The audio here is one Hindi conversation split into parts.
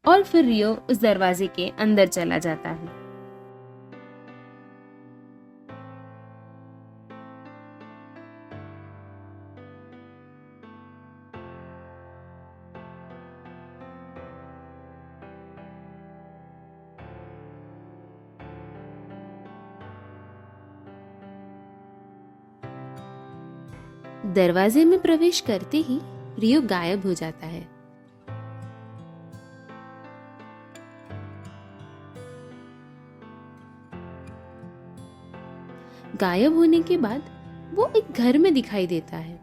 और फिर रियो उस दरवाजे के अंदर चला जाता है। दरवाजे में प्रवेश करते ही रियो गायब हो जाता है। गायब होने के बाद वो एक घर में दिखाई देता है।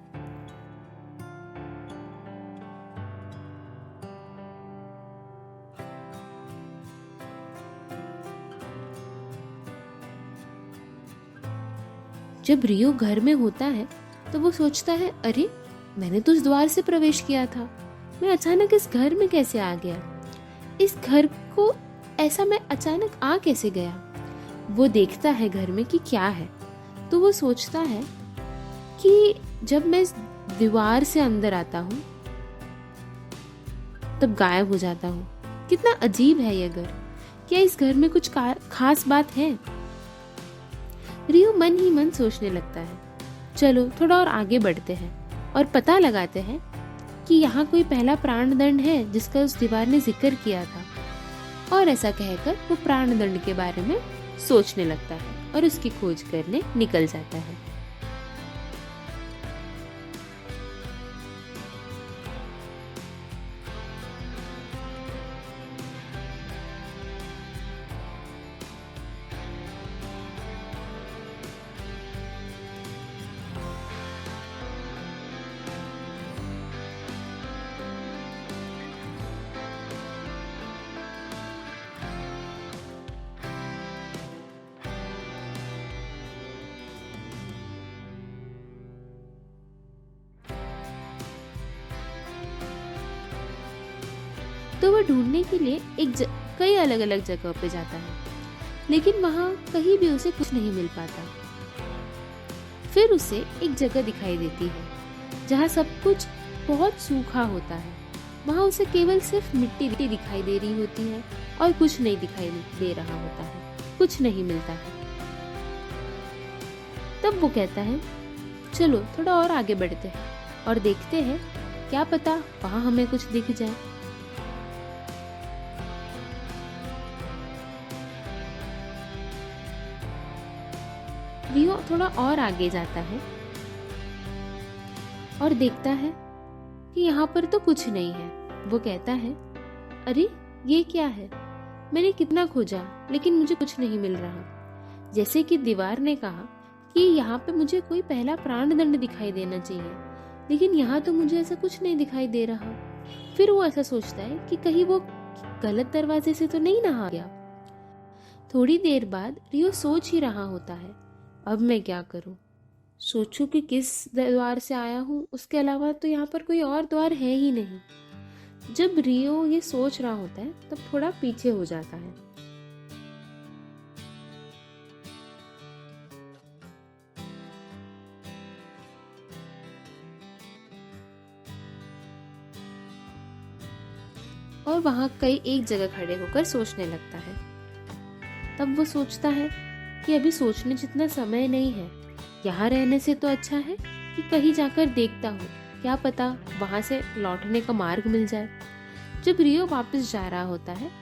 जब रियो घर में होता है तो वो सोचता है, अरे मैंने तो उस द्वार से प्रवेश किया था, मैं अचानक इस घर में कैसे आ गया? इस घर को ऐसा मैं अचानक आ कैसे गया? वो देखता है घर में कि क्या है, तो वो सोचता है कि जब मैं इस दीवार से अंदर आता हूँ तब गायब हो जाता हूँ। कितना अजीब है ये घर, क्या इस घर में कुछ खास बात है? रियो मन ही मन सोचने लगता है, चलो थोड़ा और आगे बढ़ते हैं और पता लगाते हैं कि यहाँ कोई पहला प्राणदंड है जिसका उस दीवार ने जिक्र किया था। और ऐसा कहकर वो प्राणदंड के बारे में सोचने लगता है और उसकी खोज करने निकल जाता है। तो वह ढूंढने के लिए कई अलग अलग जगह पे जाता है, लेकिन वहां कहीं भी उसे कुछ नहीं मिल पाता। फिर उसे एक जगह दिखाई देती है जहाँ सब कुछ बहुत सूखा होता है। वहां उसे केवल सिर्फ मिट्टी दिखाई दे रही होती है और कुछ नहीं दिखाई दे रहा होता है, कुछ नहीं मिलता है। तब वो कहता है, चलो थोड़ा और आगे बढ़ते हैं और देखते हैं, क्या पता वहां हमें कुछ दिख जाए। रियो थोड़ा और आगे जाता है और देखता है कि यहाँ पर तो कुछ नहीं है। वो कहता है, अरे ये क्या है? मैंने कितना खोजा लेकिन मुझे कुछ नहीं मिल रहा। जैसे कि दीवार ने कहा कि यहाँ पे मुझे कोई पहला प्राणदंड दिखाई देना चाहिए, लेकिन यहाँ तो मुझे ऐसा कुछ नहीं दिखाई दे रहा। फिर वो ऐसा सोचता है कि कहीं वो गलत दरवाजे से तो नहीं ना आ गया। थोड़ी देर बाद रियो सोच ही रहा होता है, अब मैं क्या करूं? सोचूं कि किस द्वार से आया हूं, उसके अलावा तो यहाँ पर कोई और द्वार है ही नहीं। जब रियो ये सोच रहा होता है तब थोड़ा पीछे हो जाता है। और वहां कई एक जगह खड़े होकर सोचने लगता है। तब वो सोचता है कि अभी सोचने जितना समय नहीं है, यहाँ रहने से तो अच्छा है कि कहीं जाकर देखता हूँ, क्या पता वहां से लौटने का मार्ग मिल जाए। जब रियो वापस जा रहा होता है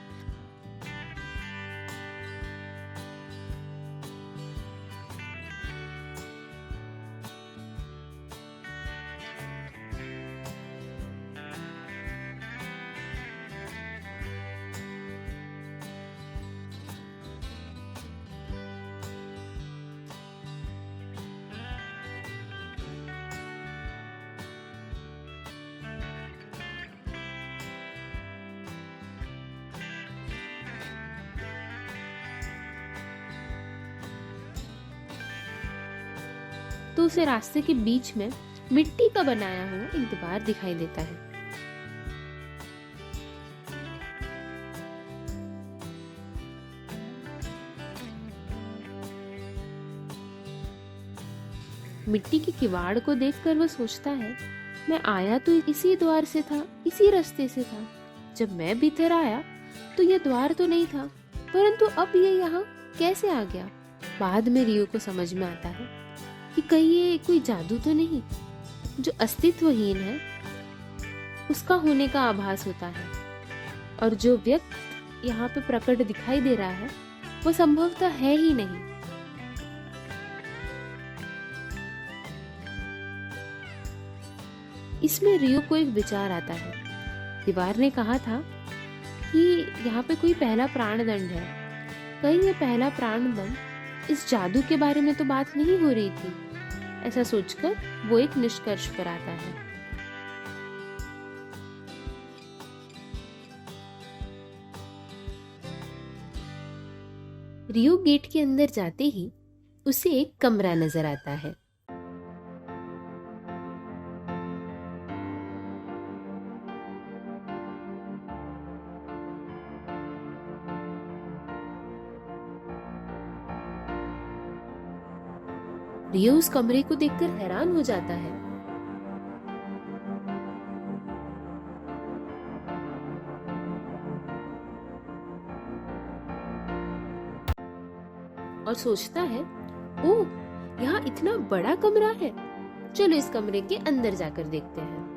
तो उसे रास्ते के बीच में मिट्टी का बनाया हुआ एक द्वार दिखाई देता है। मिट्टी के किवाड़ को देखकर वो सोचता है, मैं आया तो इसी द्वार से था, इसी रास्ते से था। जब मैं भीतर आया तो यह द्वार तो नहीं था, परंतु अब ये यहाँ कैसे आ गया। बाद में रियो को समझ में आता है कि कहीं ये कोई जादू तो नहीं, जो अस्तित्वहीन है उसका होने का आभास होता है, और जो व्यक्ति यहाँ पे प्रकट दिखाई दे रहा है वो संभवतः है ही नहीं। इसमें रियो को एक विचार आता है। दीवार ने कहा था कि यहाँ पे कोई पहला प्राणदंड है, कहीं ये पहला प्राणदंड इस जादू के बारे में तो बात नहीं हो रही थी। ऐसा सोचकर वो एक निष्कर्ष पर आता है। रियो गेट के अंदर जाते ही उसे एक कमरा नजर आता है। रियो उस कमरे को देखकर हैरान हो जाता है। और सोचता है, ओह, यहाँ इतना बड़ा कमरा है, चलो इस कमरे के अंदर जाकर देखते हैं।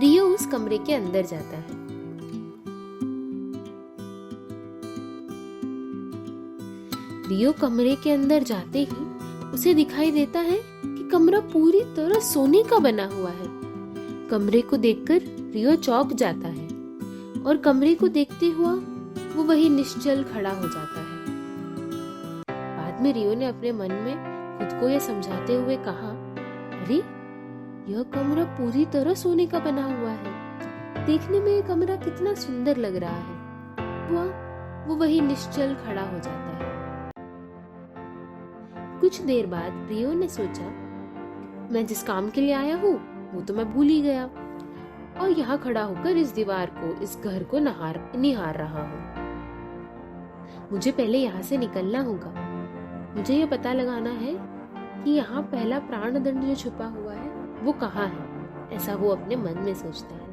रियो उस कमरे के अंदर जाता है। रियो कमरे के अंदर जाते ही उसे दिखाई देता है कि कमरा पूरी तरह सोने का बना हुआ है। कमरे को देखकर रियो चौंक जाता है और कमरे को देखते हुआ वो वही निश्चल खड़ा हो जाता है। बाद में रियो ने अपने मन में खुद को यह समझाते हुए कहा, अरे यह कमरा पूरी तरह सोने का बना हुआ है, देखने में यह कमरा कितना सुंदर लग रहा है। वो वही निश्चल खड़ा हो जाता है। कुछ देर बाद रियो ने सोचा, मैं जिस काम के लिए आया हूँ वो तो मैं भूल ही गया, और यहाँ खड़ा होकर इस दीवार को, इस घर को निहार रहा हूँ। मुझे पहले यहाँ से निकलना होगा। मुझे यह पता लगाना है कि यहाँ पहला प्राणदंड जो छुपा हुआ है वो कहाँ है। ऐसा वो अपने मन में सोचता है।